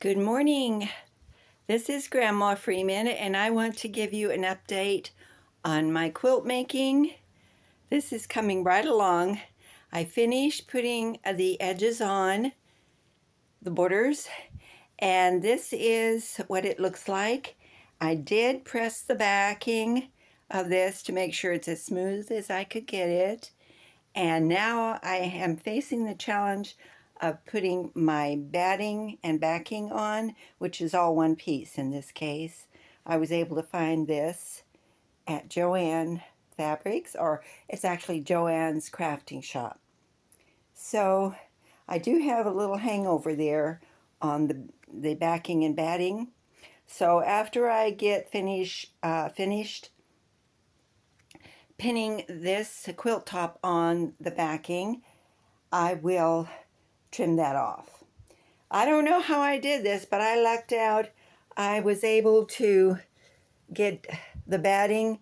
Good morning. This is Grandma Freeman, and I want to give you an update on my quilt making. This is coming right along. I finished putting the edges on the borders, and this is what it looks like. I did press the backing of this to make sure it's as smooth as I could get it. And now I am facing the challenge of putting my batting and backing on, which is all one piece in this case. I was able to find this at Joann Fabrics, or it's actually Joann's Crafting Shop. So I do have a little hangover there on the backing and batting. So after I get finished pinning this quilt top on the backing, I will trim that off. I don't know how I did this, but I lucked out. I was able to get the batting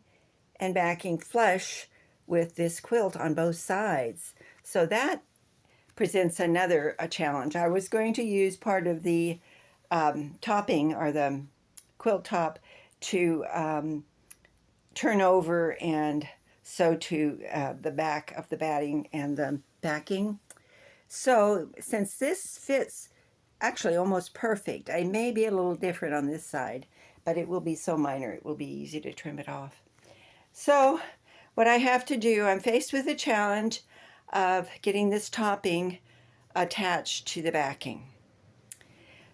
and backing flush with this quilt on both sides. So that presents another challenge. I was going to use part of the topping, or the quilt top, to turn over and sew to the back of the batting and the backing. So since this fits actually almost perfect, I may be a little different on this side, but it will be so minor, it will be easy to trim it off. So what I have to do, I'm faced with the challenge of getting this topping attached to the backing.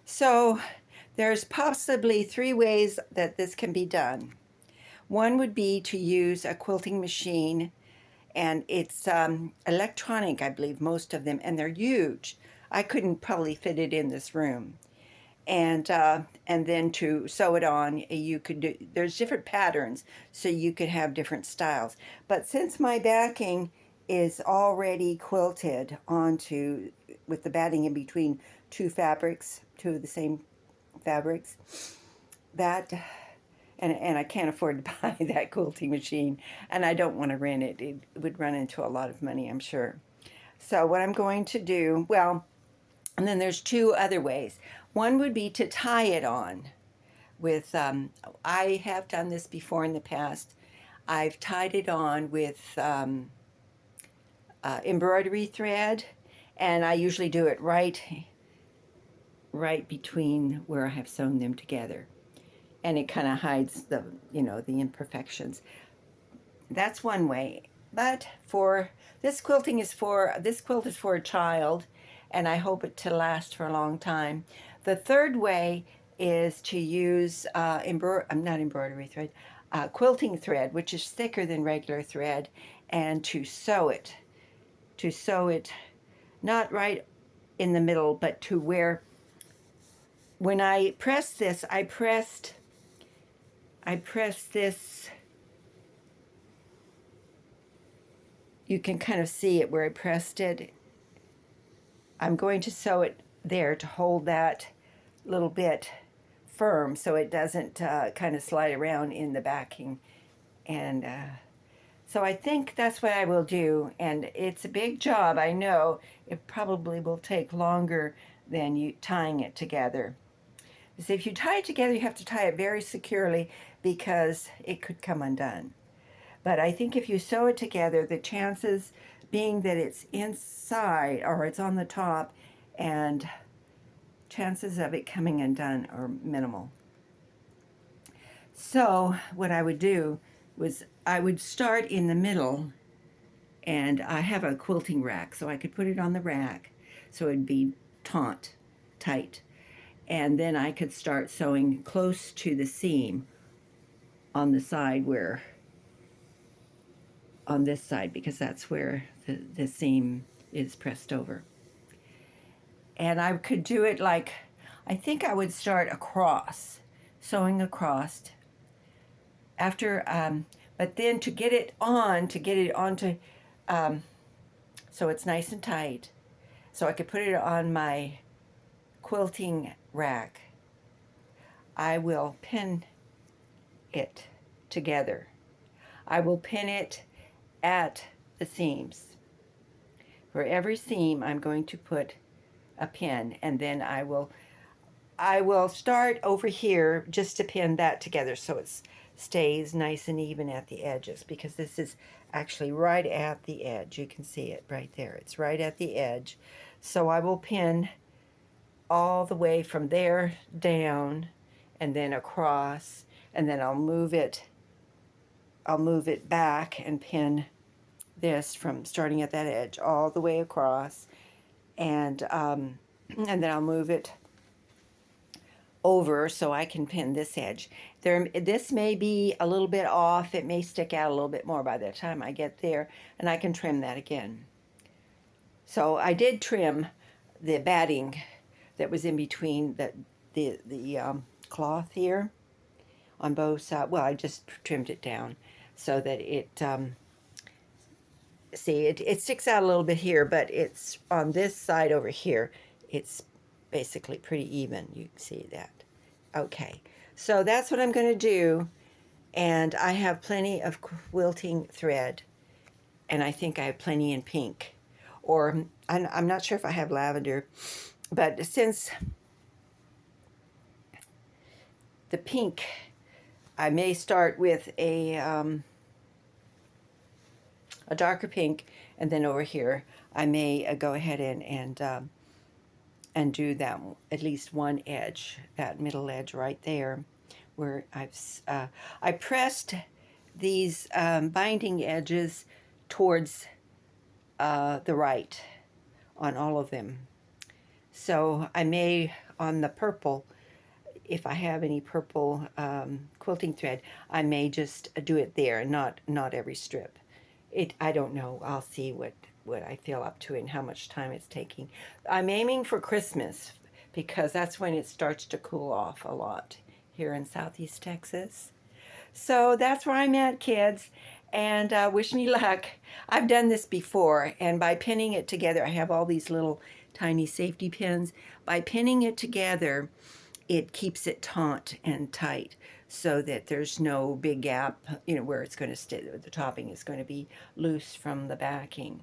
So there's possibly 3 ways that this can be done. One would be to use a quilting machine, and it's electronic, I believe, most of them, and they're huge. I couldn't probably fit it in this room. And then to sew it on, you could do, there's different patterns, so you could have different styles. But since my backing is already quilted onto, with the batting in between two of the same fabrics, that and I can't afford to buy that quilting machine, and I don't want to rent it. It would run into a lot of money, I'm sure. So what I'm going to do, well, and then there's 2 other ways. One would be to tie it on with, I have done this before in the past. I've tied it on with embroidery thread, and I usually do it right between where I have sewn them together. And it kind of hides the, the imperfections. That's one way. But for this quilt is for a child, and I hope it to last for a long time. The third way is to use not embroidery thread, quilting thread, which is thicker than regular thread, and to sew it not right in the middle, but to where, when I pressed this, I pressed this, you can kind of see it where I pressed it. I'm going to sew it there to hold that little bit firm so it doesn't kind of slide around in the backing. And so I think that's what I will do. And it's a big job, I know. It probably will take longer than you tying it together. So if you tie it together, you have to tie it very securely because it could come undone. But I think if you sew it together, the chances being that it's inside or it's on the top, and chances of it coming undone are minimal. So what I would do was I would start in the middle, and I have a quilting rack, so I could put it on the rack so it'd be tight. And then I could start sewing close to the seam on the side on this side, because that's where the seam is pressed over. And I could do it like, I think I would start across, sewing across after, but then to get it onto, so it's nice and tight, so I could put it on my quilting rack, I will pin it together. I will pin it at the seams. For every seam, I'm going to put a pin, and then I will start over here just to pin that together so it stays nice and even at the edges, because this is actually right at the edge. You can see it right there. It's right at the edge. So I will pin all the way from there down and then across, and then I'll move it back and pin this from starting at that edge all the way across, and then I'll move it over so I can pin this edge. This may be a little bit off. It may stick out a little bit more by the time I get there, and I can trim that again. So I did trim the batting that was in between the cloth here on both sides. Well, I just trimmed it down so that it see, it sticks out a little bit here, but it's on this side over here. It's basically pretty even. You can see that. Okay, so that's what I'm going to do, and I have plenty of quilting thread, and I think I have plenty in pink, or I'm not sure if I have lavender, but since the pink, I may start with a darker pink, and then over here I may go ahead and do that, at least one edge, that middle edge right there, where I pressed these binding edges towards the right on all of them. So I may, on the purple, if I have any purple quilting thread, I may just do it there, not every strip. I don't know. I'll see what I feel up to and how much time it's taking. I'm aiming for Christmas because that's when it starts to cool off a lot here in Southeast Texas. So that's where I'm at, kids, and wish me luck. I've done this before, and by pinning it together, I have all these little tiny safety pins. By pinning it together, it keeps it taut and tight so that there's no big gap, where it's going to stay. The topping is going to be loose from the backing.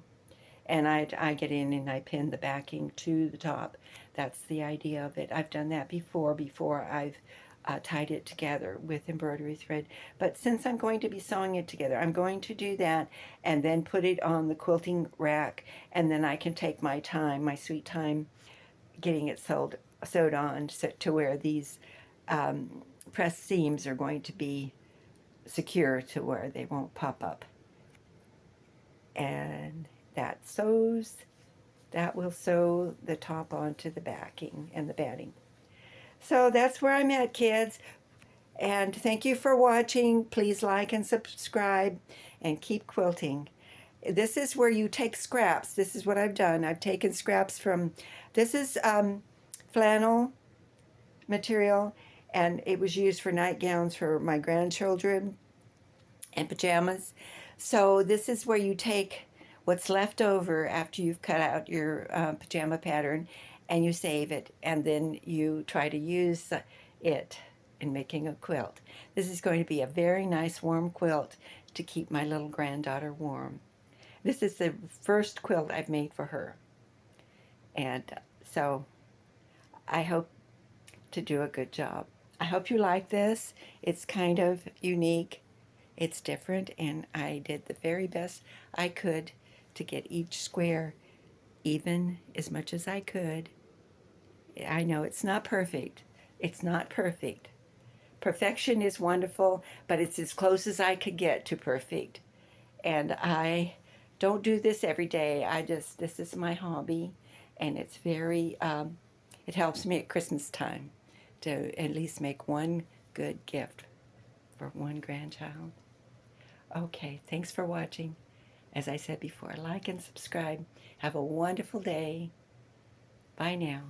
And I get in and I pin the backing to the top. That's the idea of it. I've done that before I've tied it together with embroidery thread. But since I'm going to be sewing it together, I'm going to do that and then put it on the quilting rack, and then I can take my time, my sweet time, getting it sewed on to where these pressed seams are going to be secure to where they won't pop up. And that will sew the top onto the backing and the batting. So that's where I'm at, kids. And thank you for watching. Please like and subscribe and keep quilting. This is where you take scraps. This is what I've done. I've taken scraps from, this is flannel material, and it was used for nightgowns for my grandchildren and pajamas. So this is where you take what's left over after you've cut out your pajama pattern, and you save it, and then you try to use it in making a quilt. This is going to be a very nice warm quilt to keep my little granddaughter warm. This is the first quilt I've made for her, and so I hope to do a good job. I hope you like this. It's kind of unique. It's different, and I did the very best I could to get each square even as much as I could. I know it's not perfect. It's not perfect. Perfection is wonderful, but it's as close as I could get to perfect. And I don't do this every day. This is my hobby, and it's very, it helps me at Christmas time to at least make one good gift for one grandchild. Okay, thanks for watching. As I said before, like and subscribe. Have a wonderful day. Bye now.